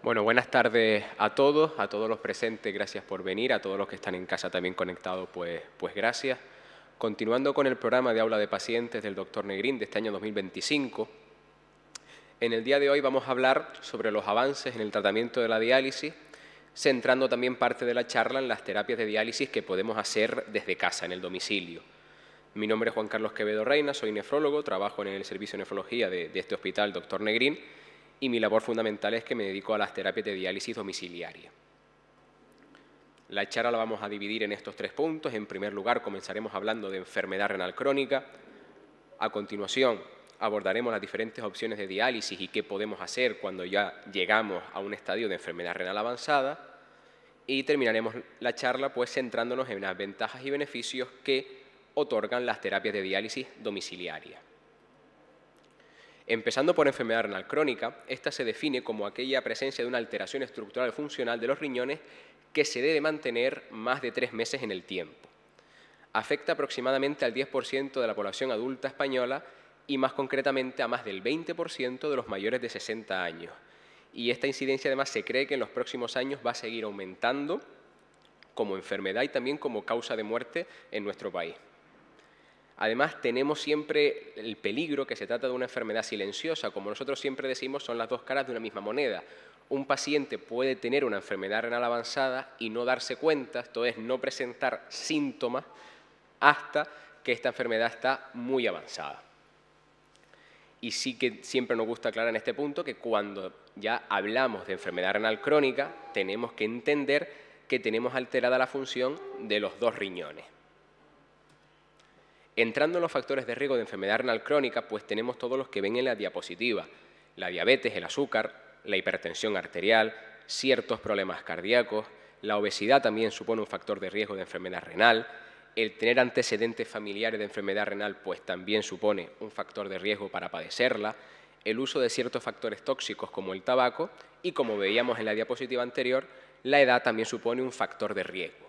Bueno, buenas tardes a todos los presentes, gracias por venir, a todos los que están en casa también conectados, pues gracias. Continuando con el programa de aula de pacientes del Dr. Negrín de este año 2025, en el día de hoy vamos a hablar sobre los avances en el tratamiento de la diálisis, centrando también parte de la charla en las terapias de diálisis que podemos hacer desde casa, en el domicilio. Mi nombre es Juan Carlos Quevedo Reina, soy nefrólogo, trabajo en el servicio de nefrología de este hospital, Dr. Negrín, y mi labor fundamental es que me dedico a las terapias de diálisis domiciliaria. La charla la vamos a dividir en estos 3 puntos. En primer lugar, comenzaremos hablando de enfermedad renal crónica. A continuación, abordaremos las diferentes opciones de diálisis y qué podemos hacer cuando ya llegamos a un estadio de enfermedad renal avanzada. Y terminaremos la charla pues centrándonos en las ventajas y beneficios que otorgan las terapias de diálisis domiciliaria. Empezando por enfermedad renal crónica, esta se define como aquella presencia de una alteración estructural funcional de los riñones que se debe mantener más de 3 meses en el tiempo. Afecta aproximadamente al 10% de la población adulta española y más concretamente a más del 20% de los mayores de 60 años. Y esta incidencia además se cree que en los próximos años va a seguir aumentando como enfermedad y también como causa de muerte en nuestro país. Además, tenemos siempre el peligro que se trata de una enfermedad silenciosa. Como nosotros siempre decimos, son las 2 caras de una misma moneda. Un paciente puede tener una enfermedad renal avanzada y no darse cuenta, esto es, no presentar síntomas hasta que esta enfermedad está muy avanzada. Y sí que siempre nos gusta aclarar en este punto que cuando ya hablamos de enfermedad renal crónica, tenemos que entender que tenemos alterada la función de los 2 riñones. Entrando en los factores de riesgo de enfermedad renal crónica, pues tenemos todos los que ven en la diapositiva. La diabetes, el azúcar, la hipertensión arterial, ciertos problemas cardíacos, la obesidad también supone un factor de riesgo de enfermedad renal, el tener antecedentes familiares de enfermedad renal pues también supone un factor de riesgo para padecerla, el uso de ciertos factores tóxicos como el tabaco y, como veíamos en la diapositiva anterior, la edad también supone un factor de riesgo.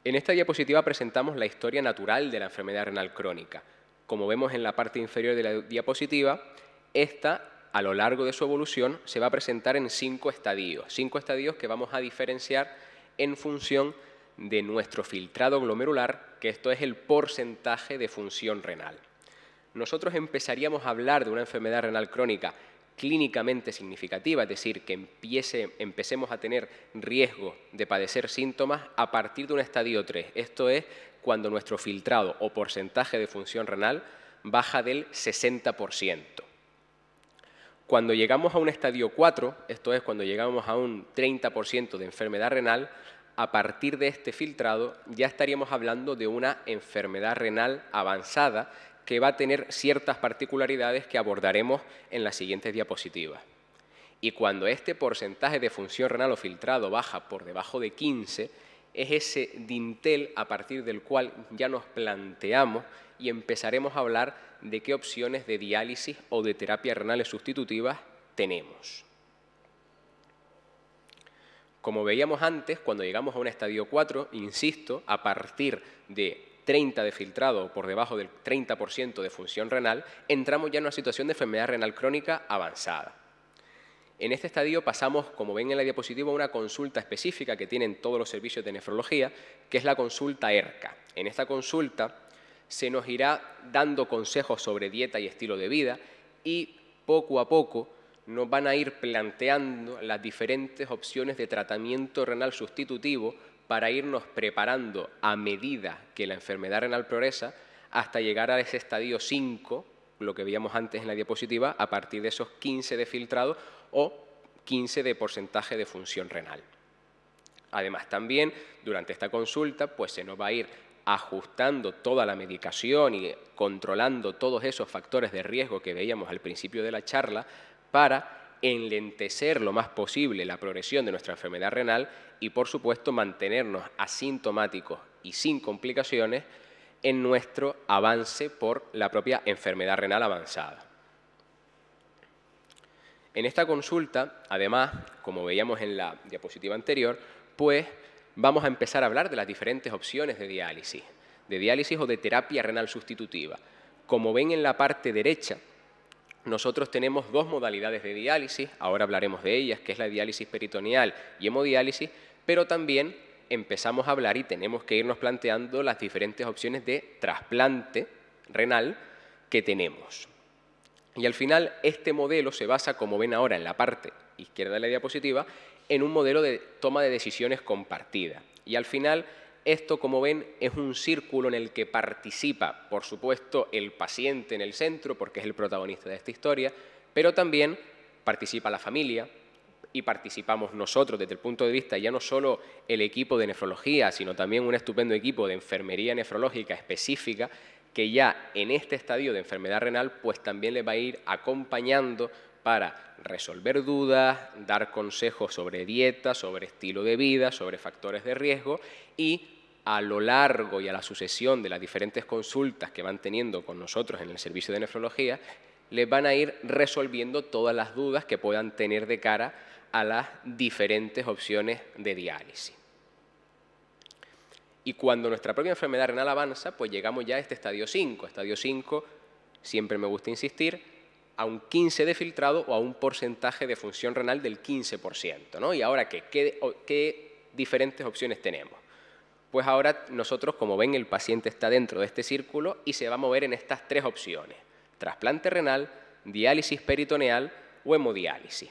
En esta diapositiva presentamos la historia natural de la enfermedad renal crónica. Como vemos en la parte inferior de la diapositiva, esta, a lo largo de su evolución, se va a presentar en 5 estadios. 5 estadios que vamos a diferenciar en función de nuestro filtrado glomerular, que esto es el porcentaje de función renal. Nosotros empezaríamos a hablar de una enfermedad renal crónica clínicamente significativa, es decir, que empecemos a tener riesgo de padecer síntomas a partir de un estadio 3. Esto es cuando nuestro filtrado o porcentaje de función renal baja del 60%. Cuando llegamos a un estadio 4, esto es cuando llegamos a un 30% de enfermedad renal, a partir de este filtrado ya estaríamos hablando de una enfermedad renal avanzada que va a tener ciertas particularidades que abordaremos en las siguientes diapositivas. Y cuando este porcentaje de función renal o filtrado baja por debajo de 15, es ese dintel a partir del cual ya nos planteamos y empezaremos a hablar de qué opciones de diálisis o de terapias renales sustitutivas tenemos. Como veíamos antes, cuando llegamos a un estadio 4, insisto, a partir de 30 de filtrado o por debajo del 30% de función renal, entramos ya en una situación de enfermedad renal crónica avanzada. En este estadio pasamos, como ven en la diapositiva, a una consulta específica que tienen todos los servicios de nefrología, que es la consulta ERCA. En esta consulta se nos irá dando consejos sobre dieta y estilo de vida y poco a poco nos van a ir planteando las diferentes opciones de tratamiento renal sustitutivo para irnos preparando a medida que la enfermedad renal progresa hasta llegar a ese estadio 5, lo que veíamos antes en la diapositiva, a partir de esos 15 de filtrado o 15 de porcentaje de función renal. Además, también durante esta consulta pues se nos va a ir ajustando toda la medicación y controlando todos esos factores de riesgo que veíamos al principio de la charla para enlentecer lo más posible la progresión de nuestra enfermedad renal y, por supuesto, mantenernos asintomáticos y sin complicaciones en nuestro avance por la propia enfermedad renal avanzada. En esta consulta, además, como veíamos en la diapositiva anterior, pues vamos a empezar a hablar de las diferentes opciones de diálisis o de terapia renal sustitutiva. Como ven en la parte derecha, nosotros tenemos dos modalidades de diálisis, ahora hablaremos de ellas, que es la diálisis peritoneal y hemodiálisis, pero también empezamos a hablar y tenemos que irnos planteando las diferentes opciones de trasplante renal que tenemos. Y al final este modelo se basa, como ven ahora en la parte izquierda de la diapositiva, en un modelo de toma de decisiones compartida. Y al final esto, como ven, es un círculo en el que participa, por supuesto, el paciente en el centro, porque es el protagonista de esta historia, pero también participa la familia y participamos nosotros desde el punto de vista ya no solo el equipo de nefrología, sino también un estupendo equipo de enfermería nefrológica específica que ya en este estadio de enfermedad renal pues también le va a ir acompañando para resolver dudas, dar consejos sobre dieta, sobre estilo de vida, sobre factores de riesgo y a lo largo y a la sucesión de las diferentes consultas que van teniendo con nosotros en el servicio de nefrología, les van a ir resolviendo todas las dudas que puedan tener de cara a las diferentes opciones de diálisis. Y cuando nuestra propia enfermedad renal avanza, pues llegamos ya a este estadio 5. Estadio 5, siempre me gusta insistir, a un 15 de filtrado o a un porcentaje de función renal del 15%, ¿no? Y ahora, ¿qué diferentes opciones tenemos? Pues ahora nosotros, como ven, el paciente está dentro de este círculo y se va a mover en estas tres opciones: trasplante renal, diálisis peritoneal o hemodiálisis.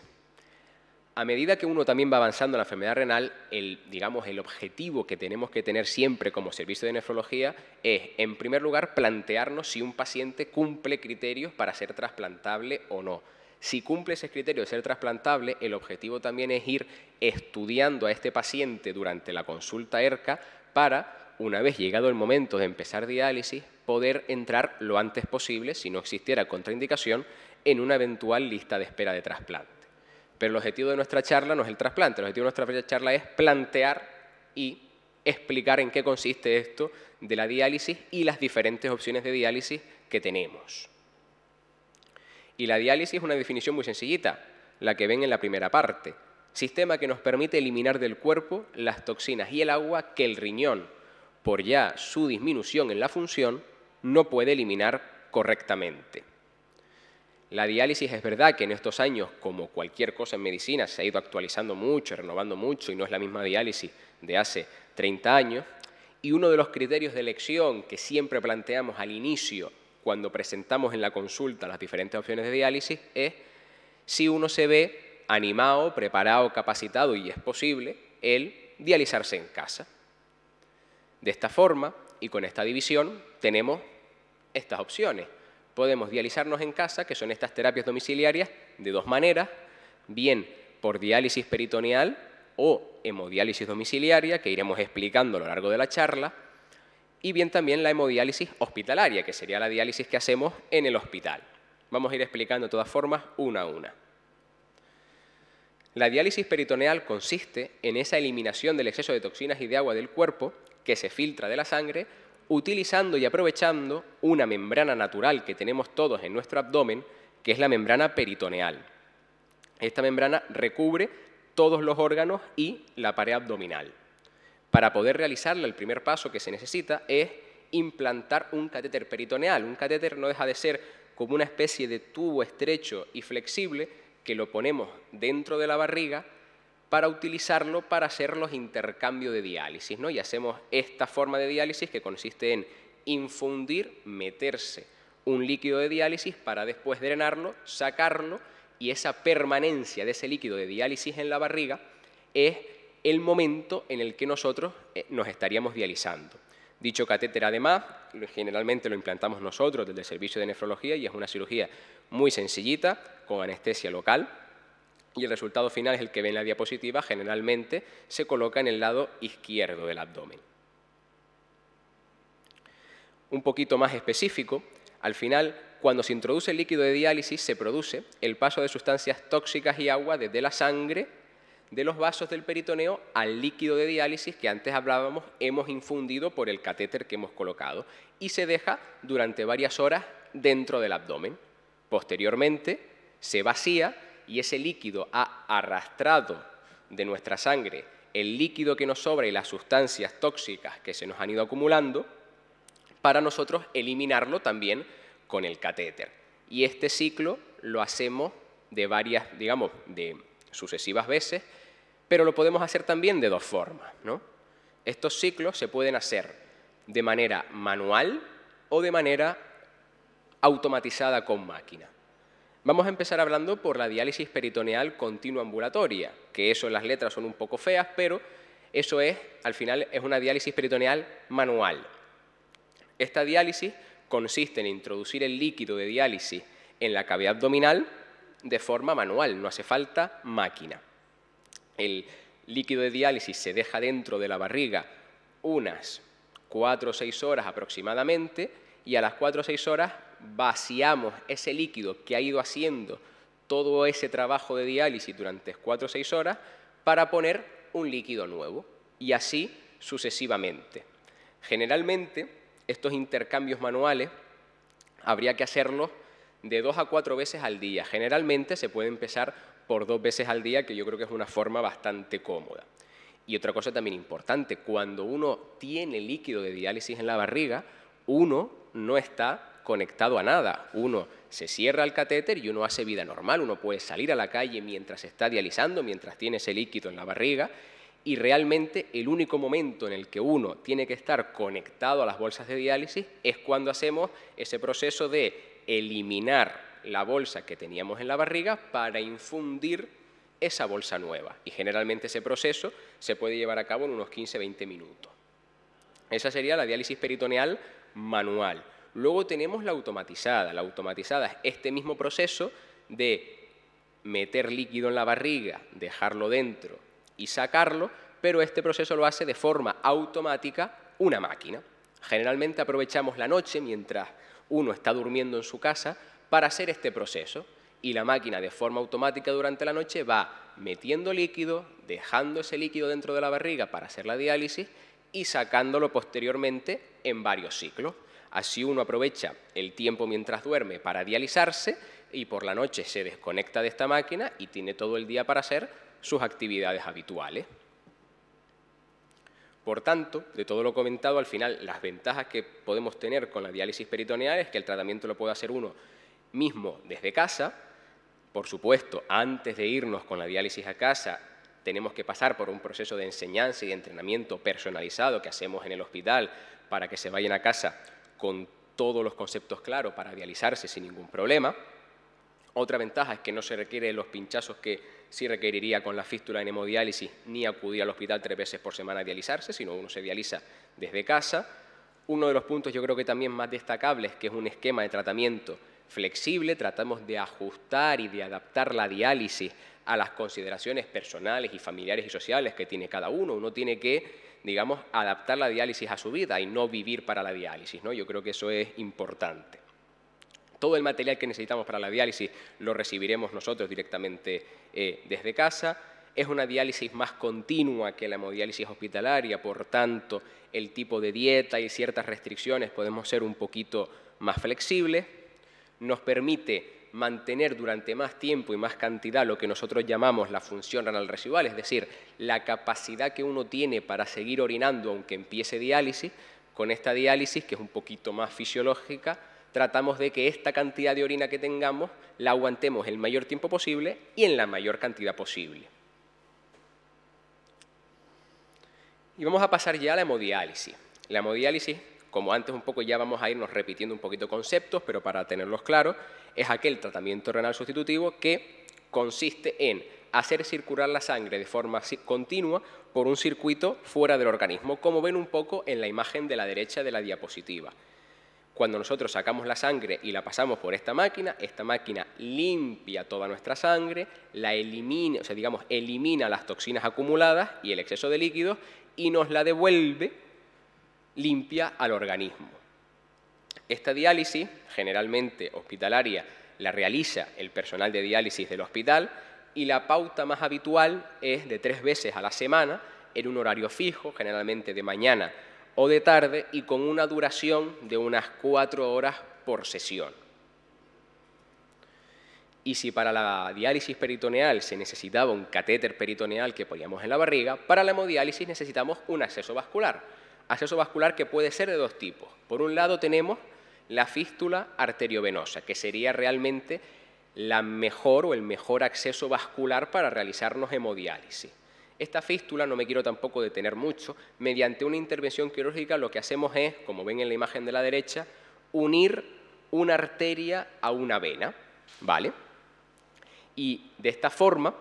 A medida que uno también va avanzando en la enfermedad renal, el objetivo que tenemos que tener siempre como servicio de nefrología es, en primer lugar, plantearnos si un paciente cumple criterios para ser trasplantable o no. Si cumple ese criterio de ser trasplantable, el objetivo también es ir estudiando a este paciente durante la consulta ERCA para, una vez llegado el momento de empezar diálisis, poder entrar lo antes posible, si no existiera contraindicación, en una eventual lista de espera de trasplante. Pero el objetivo de nuestra charla no es el trasplante, el objetivo de nuestra charla es plantear y explicar en qué consiste esto de la diálisis y las diferentes opciones de diálisis que tenemos. Y la diálisis es una definición muy sencillita, la que ven en la primera parte: sistema que nos permite eliminar del cuerpo las toxinas y el agua que el riñón, por ya su disminución en la función, no puede eliminar correctamente. La diálisis es verdad que en estos años, como cualquier cosa en medicina, se ha ido actualizando mucho, renovando mucho y no es la misma diálisis de hace 30 años. Y uno de los criterios de elección que siempre planteamos al inicio, cuando presentamos en la consulta las diferentes opciones de diálisis, es si uno se ve animado, preparado, capacitado y es posible el dializarse en casa. De esta forma y con esta división tenemos estas opciones. Podemos dializarnos en casa, que son estas terapias domiciliarias, de dos maneras: bien por diálisis peritoneal o hemodiálisis domiciliaria, que iremos explicando a lo largo de la charla, y bien también la hemodiálisis hospitalaria, que sería la diálisis que hacemos en el hospital. Vamos a ir explicando de todas formas una a una. La diálisis peritoneal consiste en esa eliminación del exceso de toxinas y de agua del cuerpo que se filtra de la sangre, utilizando y aprovechando una membrana natural que tenemos todos en nuestro abdomen, que es la membrana peritoneal. Esta membrana recubre todos los órganos y la pared abdominal. Para poder realizarla, el primer paso que se necesita es implantar un catéter peritoneal. Un catéter no deja de ser como una especie de tubo estrecho y flexible que lo ponemos dentro de la barriga para utilizarlo para hacer los intercambios de diálisis, ¿no? Y hacemos esta forma de diálisis que consiste en infundir, meterse un líquido de diálisis para después drenarlo, sacarlo, y esa permanencia de ese líquido de diálisis en la barriga es el momento en el que nosotros nos estaríamos dializando. Dicho catéter, además, generalmente lo implantamos nosotros desde el servicio de nefrología y es una cirugía muy sencillita, con anestesia local, y el resultado final es el que ven en la diapositiva. Generalmente se coloca en el lado izquierdo del abdomen. Un poquito más específico, al final, cuando se introduce el líquido de diálisis, se produce el paso de sustancias tóxicas y agua desde la sangre de los vasos del peritoneo al líquido de diálisis que antes hablábamos hemos infundido por el catéter que hemos colocado, y se deja durante varias horas dentro del abdomen. Posteriormente se vacía y ese líquido ha arrastrado de nuestra sangre el líquido que nos sobra y las sustancias tóxicas que se nos han ido acumulando para nosotros eliminarlo también con el catéter. Y este ciclo lo hacemos de varias, digamos, de sucesivas veces, pero lo podemos hacer también de dos formas, ¿no? Estos ciclos se pueden hacer de manera manual o de manera automatizada con máquina. Vamos a empezar hablando por la diálisis peritoneal continua ambulatoria, que eso las letras son un poco feas, pero eso es, al final, es una diálisis peritoneal manual. Esta diálisis consiste en introducir el líquido de diálisis en la cavidad abdominal de forma manual, no hace falta máquina. El líquido de diálisis se deja dentro de la barriga unas 4 o 6 horas aproximadamente y a las 4 o 6 horas vaciamos ese líquido que ha ido haciendo todo ese trabajo de diálisis durante 4 o 6 horas para poner un líquido nuevo y así sucesivamente. Generalmente estos intercambios manuales habría que hacerlos de 2 a 4 veces al día. Generalmente se puede empezar por 2 veces al día, que yo creo que es una forma bastante cómoda. Y otra cosa también importante, cuando uno tiene líquido de diálisis en la barriga, uno no está conectado a nada. Uno se cierra el catéter y uno hace vida normal. Uno puede salir a la calle mientras está dializando, mientras tiene ese líquido en la barriga, y realmente el único momento en el que uno tiene que estar conectado a las bolsas de diálisis es cuando hacemos ese proceso de eliminar la bolsa que teníamos en la barriga para infundir esa bolsa nueva. Y generalmente ese proceso se puede llevar a cabo en unos 15-20 minutos. Esa sería la diálisis peritoneal manual. Luego tenemos la automatizada. La automatizada es este mismo proceso de meter líquido en la barriga, dejarlo dentro y sacarlo, pero este proceso lo hace de forma automática una máquina. Generalmente aprovechamos la noche mientras uno está durmiendo en su casa para hacer este proceso y la máquina de forma automática durante la noche va metiendo líquido, dejando ese líquido dentro de la barriga para hacer la diálisis y sacándolo posteriormente en varios ciclos. Así uno aprovecha el tiempo mientras duerme para dializarse y por la noche se desconecta de esta máquina y tiene todo el día para hacer sus actividades habituales. Por tanto, de todo lo comentado, al final las ventajas que podemos tener con la diálisis peritoneal es que el tratamiento lo puede hacer uno mismo desde casa. Por supuesto, antes de irnos con la diálisis a casa, tenemos que pasar por un proceso de enseñanza y de entrenamiento personalizado que hacemos en el hospital para que se vayan a casa con todos los conceptos claros para dializarse sin ningún problema. Otra ventaja es que no se requiere los pinchazos que sí requeriría con la fístula en hemodiálisis ni acudir al hospital 3 veces por semana a dializarse, sino uno se dializa desde casa. Uno de los puntos yo creo que también más destacables es que es un esquema de tratamiento flexible, tratamos de ajustar y de adaptar la diálisis a las consideraciones personales y familiares y sociales que tiene cada uno. Uno tiene que, digamos, adaptar la diálisis a su vida y no vivir para la diálisis, ¿no? Yo creo que eso es importante. Todo el material que necesitamos para la diálisis lo recibiremos nosotros directamente desde casa. Es una diálisis más continua que la hemodiálisis hospitalaria, por tanto, el tipo de dieta y ciertas restricciones podemos ser un poquito más flexibles. Nos permite mantener durante más tiempo y más cantidad lo que nosotros llamamos la función renal residual, es decir, la capacidad que uno tiene para seguir orinando aunque empiece diálisis. Con esta diálisis, que es un poquito más fisiológica, tratamos de que esta cantidad de orina que tengamos la aguantemos el mayor tiempo posible y en la mayor cantidad posible. Y vamos a pasar ya a la hemodiálisis. La hemodiálisis, como antes un poco ya vamos a irnos repitiendo un poquito conceptos, pero para tenerlos claros, es aquel tratamiento renal sustitutivo que consiste en hacer circular la sangre de forma continua por un circuito fuera del organismo, como ven un poco en la imagen de la derecha de la diapositiva. Cuando nosotros sacamos la sangre y la pasamos por esta máquina limpia toda nuestra sangre, la elimina, o sea, digamos, elimina las toxinas acumuladas y el exceso de líquidos y nos la devuelve limpia al organismo. Esta diálisis, generalmente hospitalaria, la realiza el personal de diálisis del hospital y la pauta más habitual es de 3 veces a la semana en un horario fijo, generalmente de mañana o de tarde y con una duración de unas 4 horas por sesión. Y si para la diálisis peritoneal se necesitaba un catéter peritoneal que poníamos en la barriga, para la hemodiálisis necesitamos un acceso vascular. Acceso vascular que puede ser de 2 tipos. Por un lado tenemos la fístula arteriovenosa, que sería realmente la mejor o el mejor acceso vascular para realizarnos hemodiálisis. Esta fístula, no me quiero tampoco detener mucho, mediante una intervención quirúrgica lo que hacemos es, como ven en la imagen de la derecha, unir una arteria a una vena, ¿vale? Y de esta forma,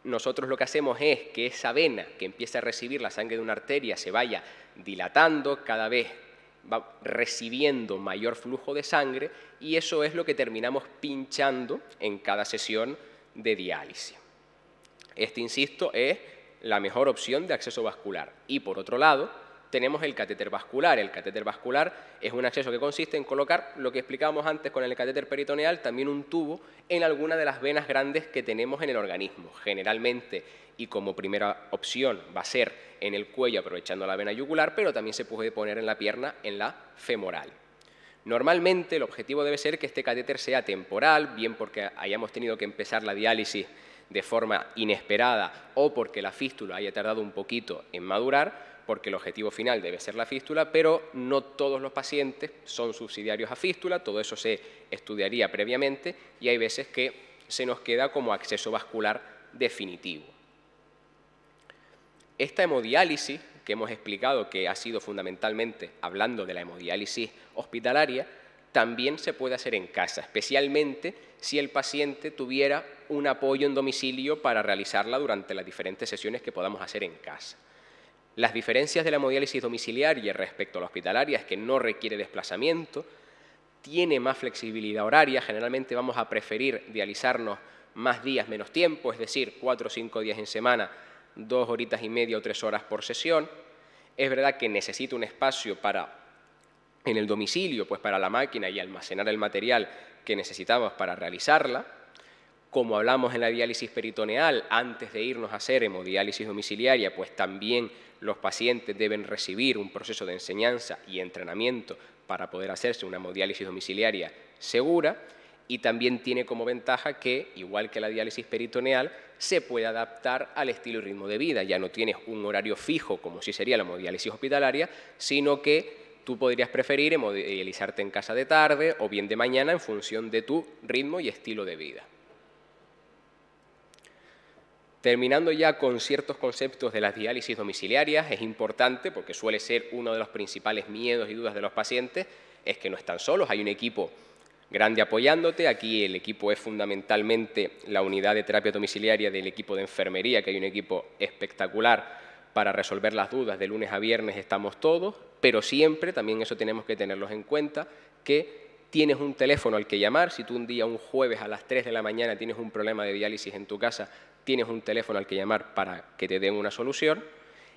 nosotros lo que hacemos es que esa vena que empieza a recibir la sangre de una arteria se vaya dilatando, cada vez va recibiendo mayor flujo de sangre y eso es lo que terminamos pinchando en cada sesión de diálisis. Este, insisto, es la mejor opción de acceso vascular. Y por otro lado, tenemos el catéter vascular. El catéter vascular es un acceso que consiste en colocar, lo que explicábamos antes con el catéter peritoneal, también un tubo en alguna de las venas grandes que tenemos en el organismo. Generalmente, y como primera opción, va a ser en el cuello aprovechando la vena yugular, pero también se puede poner en la pierna, en la femoral. Normalmente el objetivo debe ser que este catéter sea temporal, bien porque hayamos tenido que empezar la diálisis de forma inesperada o porque la fístula haya tardado un poquito en madurar, porque el objetivo final debe ser la fístula, pero no todos los pacientes son subsidiarios a fístula, todo eso se estudiaría previamente y hay veces que se nos queda como acceso vascular definitivo. Esta hemodiálisis, que hemos explicado que ha sido fundamentalmente hablando de la hemodiálisis hospitalaria, también se puede hacer en casa, especialmente si el paciente tuviera un apoyo en domicilio para realizarla durante las diferentes sesiones que podamos hacer en casa. Las diferencias de la hemodiálisis domiciliaria respecto a la hospitalaria es que no requiere desplazamiento, tiene más flexibilidad horaria, generalmente vamos a preferir dializarnos más días menos tiempo, es decir, 4 o 5 días en semana, 2 horitas y media o 3 horas por sesión. Es verdad que necesita un espacio en el domicilio, pues para la máquina y almacenar el material que necesitamos para realizarla. Como hablamos en la diálisis peritoneal, antes de irnos a hacer hemodiálisis domiciliaria, pues también los pacientes deben recibir un proceso de enseñanza y entrenamiento para poder hacerse una hemodiálisis domiciliaria segura y también tiene como ventaja que, igual que la diálisis peritoneal, se puede adaptar al estilo y ritmo de vida. Ya no tienes un horario fijo como si sería la hemodiálisis hospitalaria, sino que tú podrías preferir hemodializarte en casa de tarde o bien de mañana en función de tu ritmo y estilo de vida. Terminando ya con ciertos conceptos de las diálisis domiciliarias, es importante, porque suele ser uno de los principales miedos y dudas de los pacientes, es que no están solos, hay un equipo grande apoyándote. Aquí el equipo es fundamentalmente la unidad de terapia domiciliaria del equipo de enfermería, que hay un equipo espectacular para resolver las dudas. De lunes a viernes estamos todos, pero siempre, también eso tenemos que tenerlos en cuenta, que tienes un teléfono al que llamar. Si tú un día, un jueves a las 3 de la mañana tienes un problema de diálisis en tu casa, tienes un teléfono al que llamar para que te den una solución.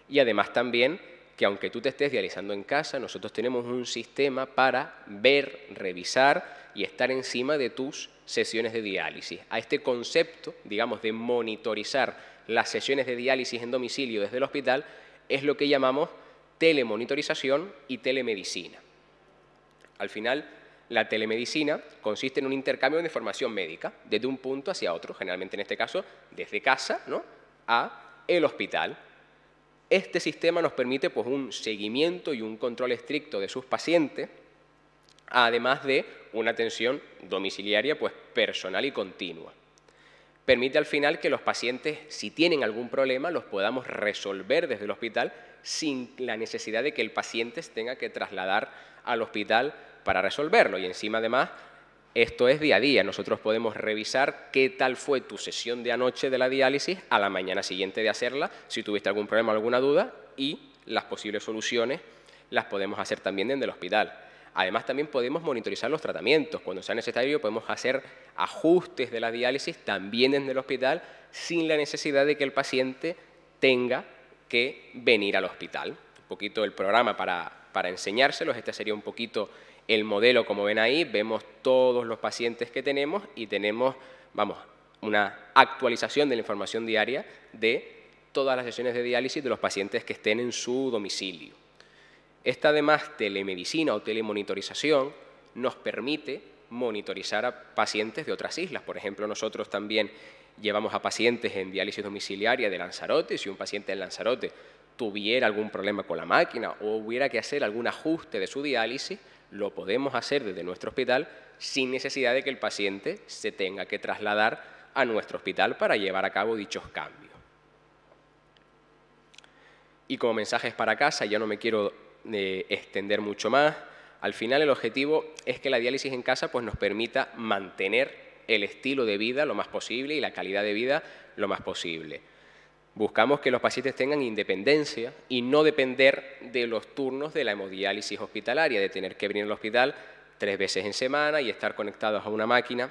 Y además también que aunque tú te estés dializando en casa, nosotros tenemos un sistema para ver, revisar y estar encima de tus sesiones de diálisis. A este concepto, digamos, de monitorizar las sesiones de diálisis en domicilio desde el hospital es lo que llamamos telemonitorización y telemedicina. Al final, la telemedicina consiste en un intercambio de información médica desde un punto hacia otro, generalmente en este caso desde casa, ¿no?, a el hospital. Este sistema nos permite pues, un seguimiento y un control estricto de sus pacientes, además de una atención domiciliaria pues, personal y continua. Permite al final que los pacientes, si tienen algún problema, los podamos resolver desde el hospital sin la necesidad de que el paciente tenga que trasladar al hospital para resolverlo. Y encima, además, esto es día a día. Nosotros podemos revisar qué tal fue tu sesión de anoche de la diálisis a la mañana siguiente de hacerla, si tuviste algún problema o alguna duda, y las posibles soluciones las podemos hacer también desde el hospital. Además, también podemos monitorizar los tratamientos. Cuando sea necesario, podemos hacer ajustes de la diálisis también desde el hospital sin la necesidad de que el paciente tenga que venir al hospital. Un poquito el programa para enseñárselos. Este sería un poquito el modelo, como ven ahí. Vemos todos los pacientes que tenemos y tenemos, vamos, una actualización de la información diaria de todas las sesiones de diálisis de los pacientes que estén en su domicilio. Esta, además, telemedicina o telemonitorización nos permite monitorizar a pacientes de otras islas. Por ejemplo, nosotros también llevamos a pacientes en diálisis domiciliaria de Lanzarote. Si un paciente en Lanzarote tuviera algún problema con la máquina o hubiera que hacer algún ajuste de su diálisis, lo podemos hacer desde nuestro hospital sin necesidad de que el paciente se tenga que trasladar a nuestro hospital para llevar a cabo dichos cambios. Y como mensajes para casa, ya no me quiero extender mucho más. Al final el objetivo es que la diálisis en casa pues, nos permita mantener el estilo de vida lo más posible y la calidad de vida lo más posible. Buscamos que los pacientes tengan independencia y no depender de los turnos de la hemodiálisis hospitalaria, de tener que venir al hospital 3 veces en semana y estar conectados a una máquina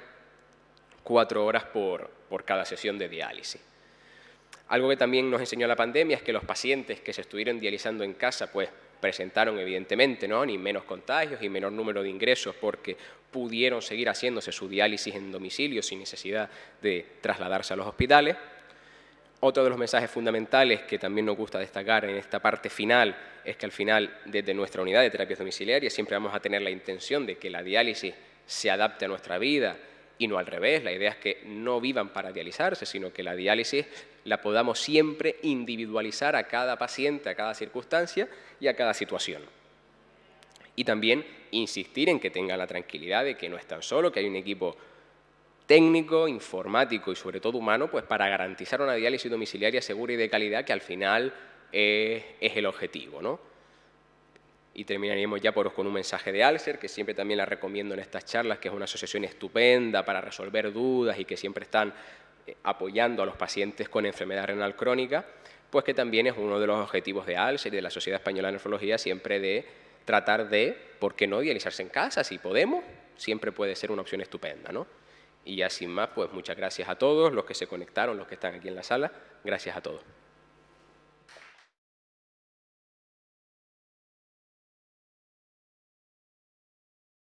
4 horas por cada sesión de diálisis. Algo que también nos enseñó la pandemia es que los pacientes que se estuvieron dializando en casa pues presentaron evidentemente ni menos contagios y menor número de ingresos porque pudieron seguir haciéndose su diálisis en domicilio sin necesidad de trasladarse a los hospitales. Otro de los mensajes fundamentales que también nos gusta destacar en esta parte final es que al final desde nuestra unidad de terapias domiciliarias siempre vamos a tener la intención de que la diálisis se adapte a nuestra vida y no al revés. La idea es que no vivan para dializarse, sino que la diálisis la podamos siempre individualizar a cada paciente, a cada circunstancia y a cada situación. Y también insistir en que tengan la tranquilidad de que no están solos, que hay un equipo técnico, informático y sobre todo humano pues para garantizar una diálisis domiciliaria segura y de calidad que al final es el objetivo, ¿no? Y terminaríamos ya con un mensaje de Alser, que siempre también la recomiendo en estas charlas, que es una asociación estupenda para resolver dudas y que siempre están apoyando a los pacientes con enfermedad renal crónica, pues que también es uno de los objetivos de Alser y de la Sociedad Española de Nefrología, siempre de tratar de, ¿por qué no dializarse en casa? Si podemos, siempre puede ser una opción estupenda, ¿no? Y ya sin más, pues muchas gracias a todos los que se conectaron, los que están aquí en la sala, gracias a todos.